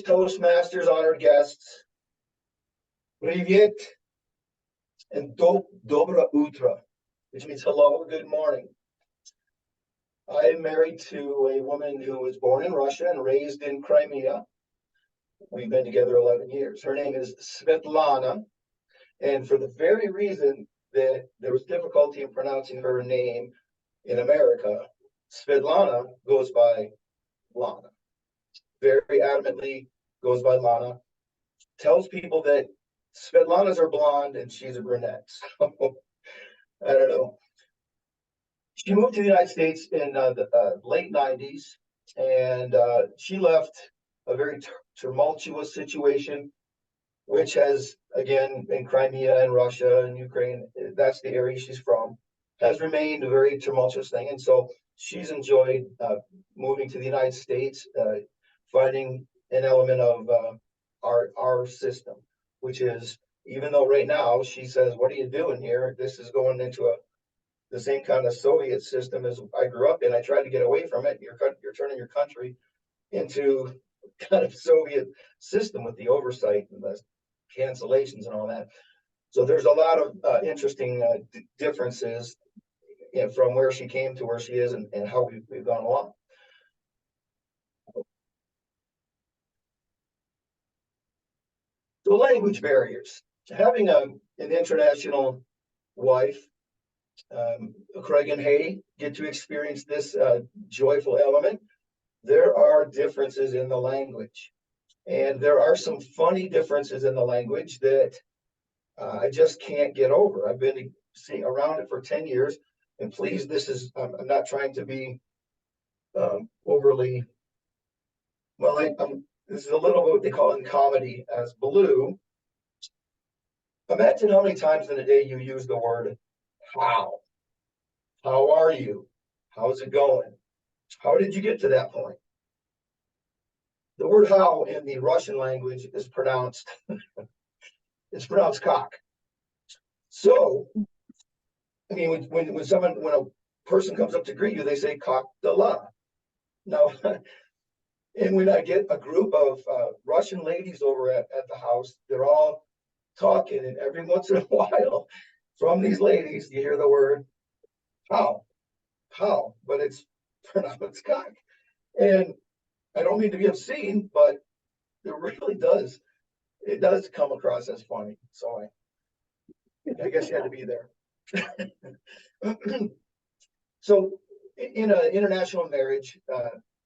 Toastmasters, honored guests, Privyet and Dobra Utra, which means hello, good morning. I am married to a woman who was born in Russia and raised in Crimea. We've been together 11 years. Her name is Svetlana, and for the very reason that there was difficulty in pronouncing her name in America, Svetlana goes by Lana. Very adamantly goes by Lana. Tells people that Svetlanas are blonde and she's a brunette. So I don't know. She moved to the United States in the late 90s, and she left a very tumultuous situation, which has, again, in Crimea and Russia and Ukraine, that's the area she's from, has remained a very tumultuous thing. And so she's enjoyed moving to the United States, finding an element of our system, which is, even though right now she says, what are you doing here? This is going into the same kind of Soviet system as I grew up in. I tried to get away from it. You're turning your country into kind of Soviet system with the oversight and the cancellations and all that. So there's a lot of interesting differences from where she came to where she is and how we've gone along. So language barriers. Having an international wife, Craig and Hay get to experience this joyful element. There are differences in the language, and there are some funny differences in the language that I just can't get over. I've been seeing around it for 10 years, and please, I'm not trying to be overly, well, this is a little bit what they call in comedy as blue. Imagine how many times in a day you use the word how. How are you? How's it going? How did you get to that point? The word how in the Russian language is pronounced, it's pronounced cock. So, I mean, when a person comes up to greet you, they say cock de la. Now, and when I get a group of Russian ladies over at the house, they're all talking, and every once in a while, from these ladies, you hear the word how, but it's pronounced cock. And I don't mean to be obscene, but it does come across as funny. So I guess you had to be there. So in an international marriage,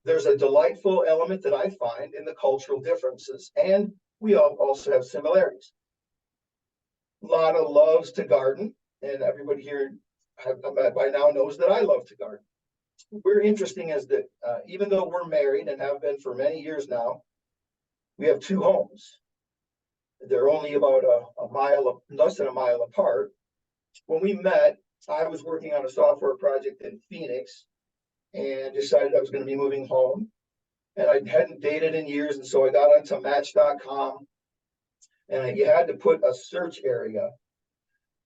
there's a delightful element that I find in the cultural differences, and we also have similarities. Lana loves to garden, and everybody here by now knows that I love to garden. We're interesting is that even though we're married and have been for many years now, we have two homes. They're only about less than a mile apart. When we met, I was working on a software project in Phoenix and decided I was going to be moving home. And I hadn't dated in years, and so I got onto Match.com, and you had to put a search area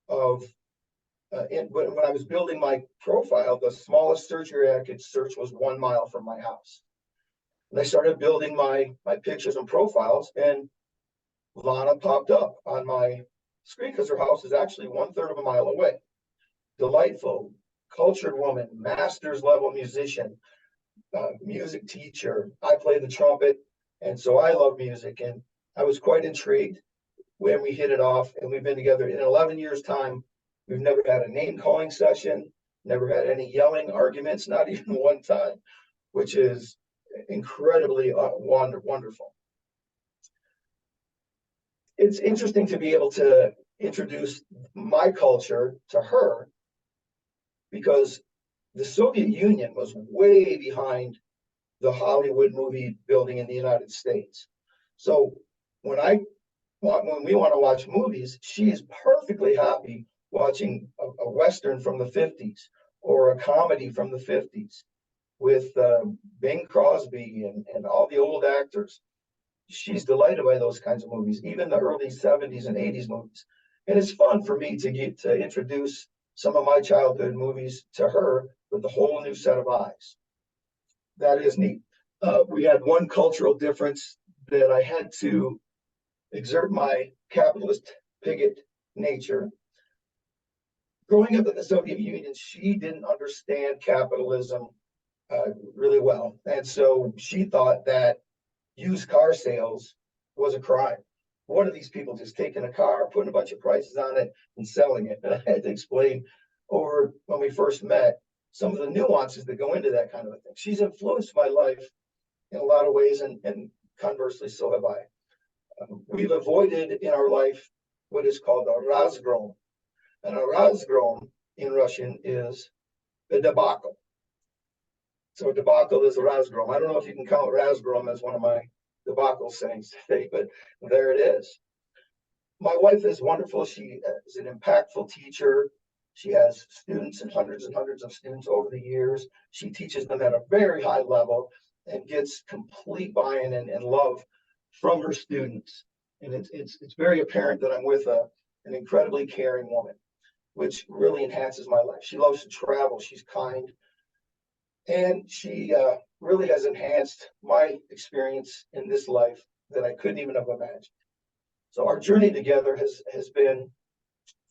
of when I was building my profile, the smallest search area I could search was 1 mile from my house. And I started building my pictures and profiles, and Lana popped up on my screen because her house is actually 1/3 of a mile away. Delightful, cultured woman, master's level musician, music teacher. I play the trumpet, and so I love music. And I was quite intrigued when we hit it off, and we've been together in 11 years' time. We've never had a name calling session, never had any yelling arguments, not even one time, which is incredibly wonderful. It's interesting to be able to introduce my culture to her because the Soviet Union was way behind the Hollywood movie building in the United States. So when we want to watch movies, she's perfectly happy watching a Western from the 50s or a comedy from the 50s with Bing Crosby and all the old actors. She's delighted by those kinds of movies, even the early 70s and 80s movies. And it's fun for me to get to introduce some of my childhood movies to her with a whole new set of eyes. That is neat. We had one cultural difference that I had to exert my capitalist Piggot nature. Growing up in the Soviet Union, she didn't understand capitalism really well. And so she thought that used car sales was a crime. What are these people just taking a car, putting a bunch of prices on it, and selling it? And I had to explain over when we first met some of the nuances that go into that kind of a thing. She's influenced my life in a lot of ways, and conversely, so have I. We've avoided in our life what is called a razgrom. And a razgrom in Russian is a debacle. So a debacle is a razgrom. I don't know if you can count razgrom as one of my debacle sayings today, but there it is. My wife is wonderful. She is an impactful teacher. She has students and hundreds of students over the years. She teaches them at a very high level and gets complete buy-in and love from her students. And it's very apparent that I'm with an incredibly caring woman, which really enhances my life. She loves to travel. She's kind. And she really has enhanced my experience in this life that I couldn't even have imagined. So our journey together has been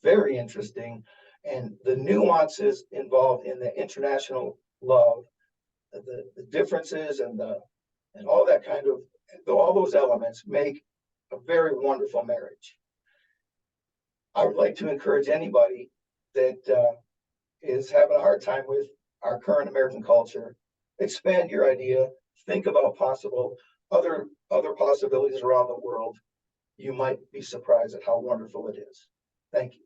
very interesting, and the nuances involved in the international love, the differences and all that kind of all those elements make a very wonderful marriage. I would like to encourage anybody that is having a hard time with our current American culture, expand your idea, think about possible other possibilities around the world. You might be surprised at how wonderful it is. Thank you.